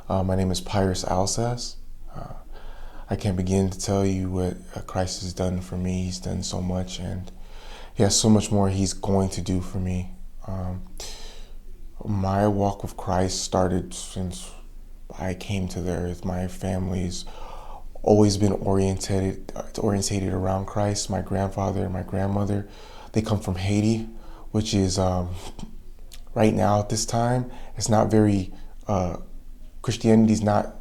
My name is Pyrrhus Alsas. Uh, I can't begin to tell you what Christ has done for me. He's done so much, and he has so much more he's going to do for me. Um, my walk with Christ started since I came to the earth. My family's always been orientated around Christ. My grandfather and my grandmother, they come from Haiti, which is right now at this time, it's not very Christianity is not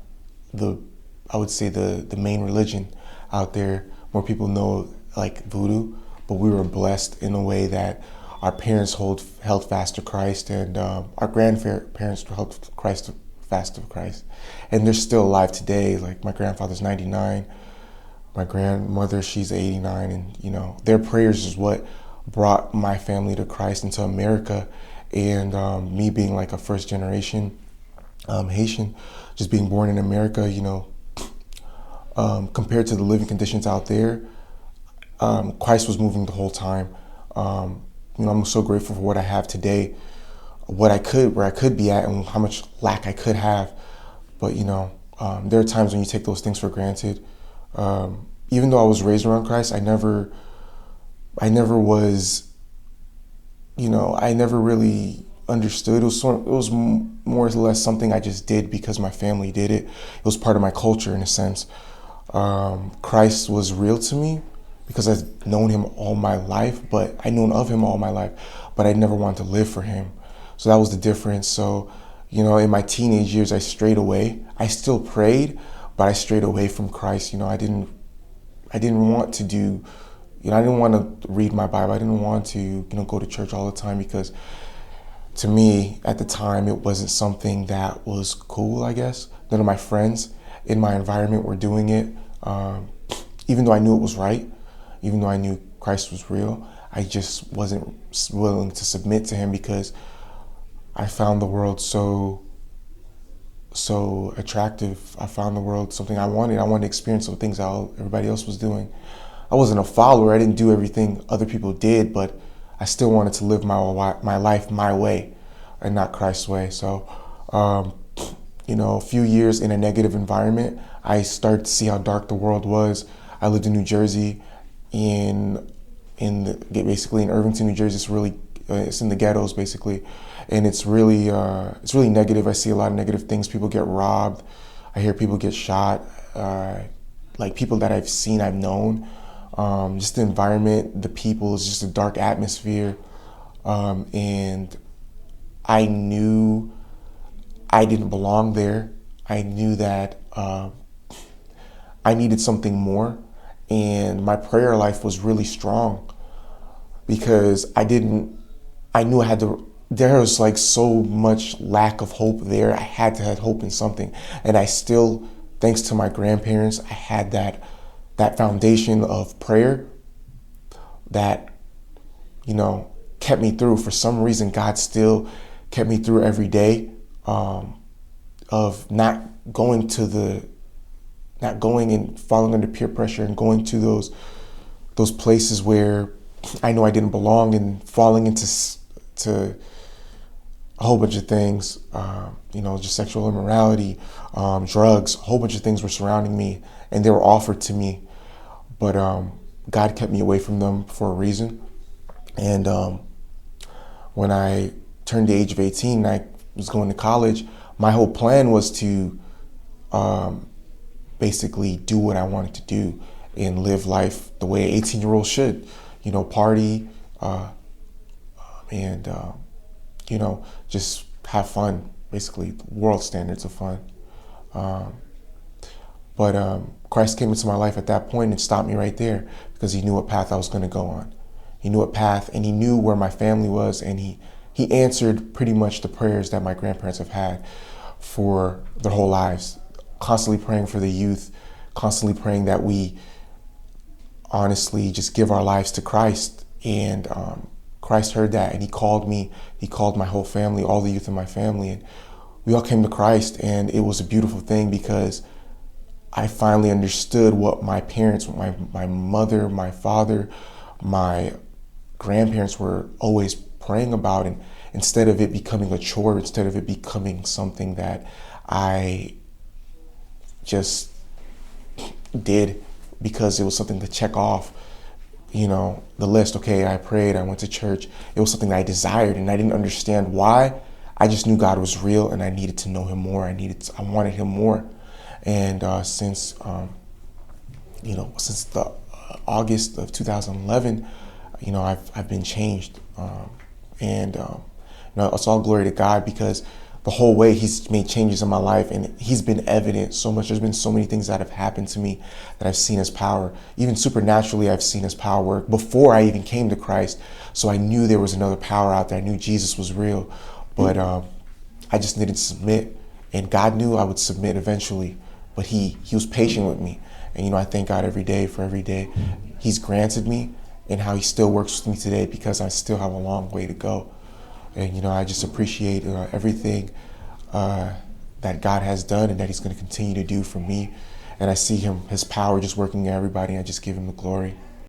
the, I would say, the main religion out there. More people know like voodoo, but we were blessed in a way that our parents held fast to Christ, and our grandparents held fast to Christ, and they're still alive today. Like my grandfather's 99, my grandmother, she's 89, and their prayers is what brought my family to Christ into America, and me being like a first generation Haitian, just being born in America, compared to the living conditions out there, Christ was moving the whole time. I'm so grateful for what I have today, where I could be at, and how much lack I could have. But there are times when you take those things for granted. Even though I was raised around Christ, I never was, I never really understood. It was more or less something I just did because my family did it. It was part of my culture in a sense. Christ was real to me because I've known him all my life, but I known of him all my life, but I never wanted to live for him. So that was the difference. So, in my teenage years, I strayed away. I still prayed, but I strayed away from Christ. I didn't want to do, I didn't want to read my Bible. I didn't want to, go to church all the time because to me, at the time, it wasn't something that was cool, I guess. None of my friends in my environment were doing it. Even though I knew it was right, even though I knew Christ was real, I just wasn't willing to submit to him because I found the world so attractive. I found the world something I wanted. I wanted to experience some things everybody else was doing. I wasn't a follower. I didn't do everything other people did, but I still wanted to live my life my way and not Christ's way. So, a few years in a negative environment, I started to see how dark the world was. I lived in New Jersey, basically in Irvington, New Jersey. It's in the ghettos basically, and it's really negative. I see a lot of negative things. People get robbed. I hear people get shot. Like people that I've known. Just the environment, the people, is just a dark atmosphere. And I knew I didn't belong there. I knew that I needed something more. And my prayer life was really strong because there was like so much lack of hope there. I had to have hope in something. And I still, thanks to my grandparents, I had that foundation of prayer that, kept me through. For some reason, God still kept me through every day, of not going and falling under peer pressure and going to those places where I know I didn't belong and falling into a whole bunch of things, just sexual immorality, drugs, a whole bunch of things were surrounding me and they were offered to me. But God kept me away from them for a reason. And when I turned the age of 18 and I was going to college, my whole plan was to basically do what I wanted to do and live life the way an 18-year-old should, party, and just have fun, basically, world standards of fun. But Christ came into my life at that point and stopped me right there because he knew what path I was going to go on. He knew what path, and he knew where my family was, and he answered pretty much the prayers that my grandparents have had for their whole lives, constantly praying for the youth, constantly praying that we honestly just give our lives to Christ. And Christ heard that, and he called me. He called my whole family, all the youth in my family, and we all came to Christ. And it was a beautiful thing because I finally understood what my parents, my mother, my father, my grandparents were always praying about. And instead of it becoming a chore, instead of it becoming something that I just did because it was something to check off, the list. Okay, I prayed, I went to church. It was something that I desired, and I didn't understand why. I just knew God was real, and I needed to know him more. I wanted him more. And since the August of 2011, I've been changed. It's all glory to God, because the whole way he's made changes in my life, and he's been evident so much. There's been so many things that have happened to me that I've seen his power. Even supernaturally, I've seen his power work before I even came to Christ. So I knew there was another power out there. I knew Jesus was real, but I just needed to submit, and God knew I would submit eventually. But he was patient with me, and I thank God every day for every day he's granted me, and how he still works with me today, because I still have a long way to go. And I just appreciate everything that God has done, and that he's going to continue to do for me. And I see his power just working in everybody. I just give him the glory.